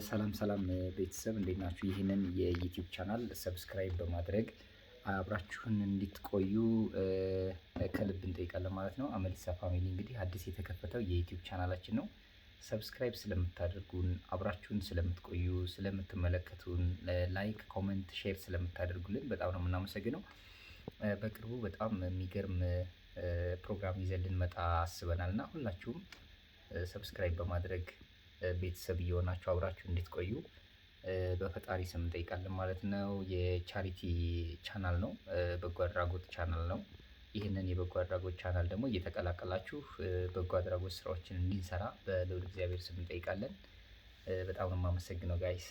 ሰላም ሰላም ቤተሰብ እንዴት ናችሁ? ይህንን የዩቲዩብ ቻናል ሰብስክራይብ በማድረግ አብራችሁን እንድትቆዩ ከልብ እንጠይቃለን ማለት ነው። አመልሳ ፋሚሊ እንግዲህ አዲስ የተከፈተው የዩቲዩብ ቻናላችን ነው። ሰብስክራይብ ስለምታደርጉን፣ አብራችሁን ስለምትቆዩ፣ ስለምትመለከቱን፣ ላይክ፣ ኮሜንት፣ ሼር ስለምታደርጉልን በጣም ነው የምናመሰግነው። በቅርቡ በጣም የሚገርም ፕሮግራም ይዘን ልንመጣ አስበናል እና ሁላችሁም ሰብስክራይብ በማድረግ ቤተሰብ እየሆናችሁ አብራችሁ እንድትቆዩ በፈጣሪ ስም እንጠይቃለን ማለት ነው። የቻሪቲ ቻናል ነው፣ በጎ አድራጎት ቻናል ነው። ይህንን የበጎ አድራጎት ቻናል ደግሞ እየተቀላቀላችሁ በጎ አድራጎት ስራዎችን እንድንሰራ በልዑል እግዚአብሔር ስም እንጠይቃለን። በጣም ነው የማመሰግነው ጋይስ።